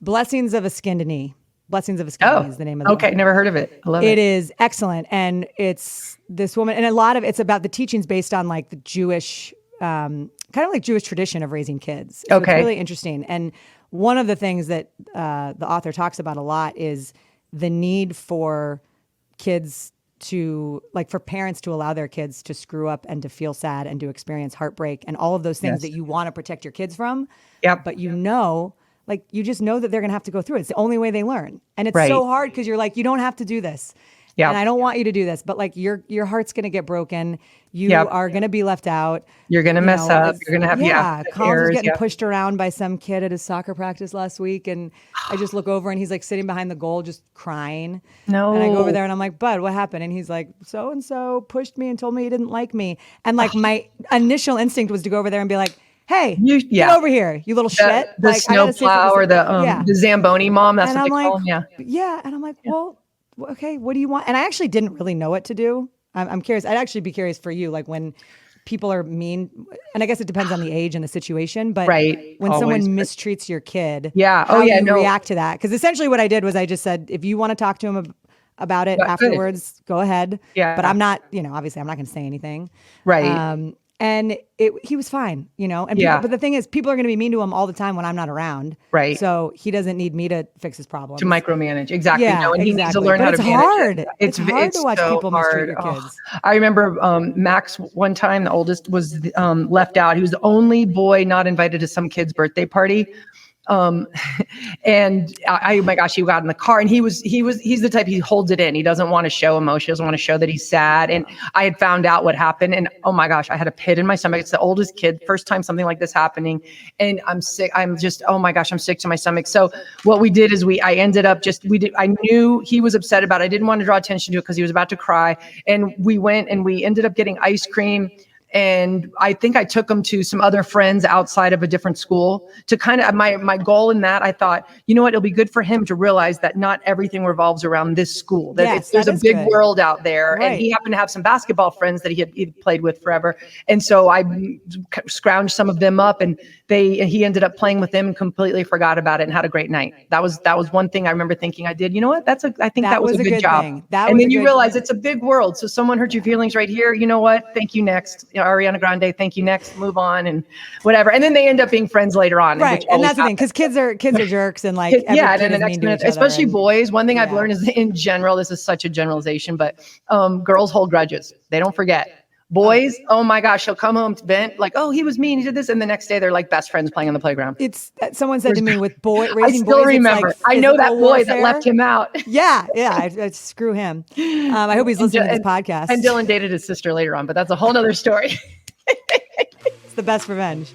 Blessings of a Skinned Knee. Blessings of a Skinned Knee is the name of the Okay, book. never heard of it. I love it. It is excellent. And it's this woman, and a lot of it's about the teachings based on like the Jewish, kind of like Jewish tradition of raising kids. So Okay. it's really interesting. And one of the things that the author talks about a lot is the need for kids to, like, for parents to allow their kids to screw up and to feel sad and to experience heartbreak and all of those things Yes. that you want to protect your kids from. Yep. But like, you just know that they're going to have to go through it. It's the only way they learn. And it's Right. so hard because you're like, you don't have to do this. Yep. And I don't want you to do this, but like your heart's going to get broken. You Yep. are going to be left out. You're going to mess up. You're going to have Collins was getting Yep. pushed around by some kid at his soccer practice last week. And I just look over and he's like sitting behind the goal, just crying. No. And I go over there and I'm like, Bud, what happened? And he's like, so-and-so pushed me and told me he didn't like me. And like my initial instinct was to go over there and be like, hey, get over here, you little shit. The like, snowplow or the Zamboni mom. That's and what I'm they like, call them. Yeah. Yeah. And I'm like, well, okay, what do you want? And I actually didn't really know what to do. I'm curious. I'd actually be curious for you, like when people are mean, and I guess it depends on the age and the situation, but when someone mistreats your kid, how do you react to that? Because essentially what I did was I just said, if you want to talk to him about it afterwards, go ahead. Yeah. But I'm not, obviously I'm not going to say anything. Right. And he was fine, and people, but the thing is, people are going to be mean to him all the time when I'm not around. Right. So he doesn't need me to fix his problems. To micromanage. Exactly. Yeah, no, and he needs to learn but how to manage hard. it. It's hard to watch so people mistreat your kids. I remember Max one time, the oldest, was left out. He was the only boy not invited to some kid's birthday party. And oh my gosh, he got in the car and he's the type, he holds it in. He doesn't want to show emotion. He doesn't want to show that he's sad. And I had found out what happened and oh my gosh, I had a pit in my stomach. It's the oldest kid, first time something like this happening. And I'm sick. I'm just, oh my gosh, I'm sick to my stomach. So what we did is I knew he was upset about it. I didn't want to draw attention to it because he was about to cry. And we went and we ended up getting ice cream. And I think I took him to some other friends outside of a different school to kind of, my goal in that, I thought, you know what, it'll be good for him to realize that not everything revolves around this school, that there's a big world out there. Right. And he happened to have some basketball friends that he had played with forever. And so I scrounged some of them up and he ended up playing with them and completely forgot about it and had a great night. That was one thing I remember thinking I did. You know what? I think that was a good job. And then you realize it's a big world. So someone hurt your feelings right here. You know what? Thank you, next. Ariana Grande, thank you, next, move on and whatever. And then they end up being friends later on. Right. And that's the thing, because kids are jerks and like, yeah. And then the next minute, especially boys, one thing I've learned is in general, this is such a generalization, but girls hold grudges. They don't forget. Boys, oh my gosh, he'll come home to vent like, oh, he was mean, he did this. And the next day they're like best friends playing on the playground. It's someone said to me with raising boys. I still remember. Like I know that boy that left him out. Yeah. I screw him. I hope he's listening to this podcast. And Dylan dated his sister later on, but that's a whole nother story. It's the best revenge.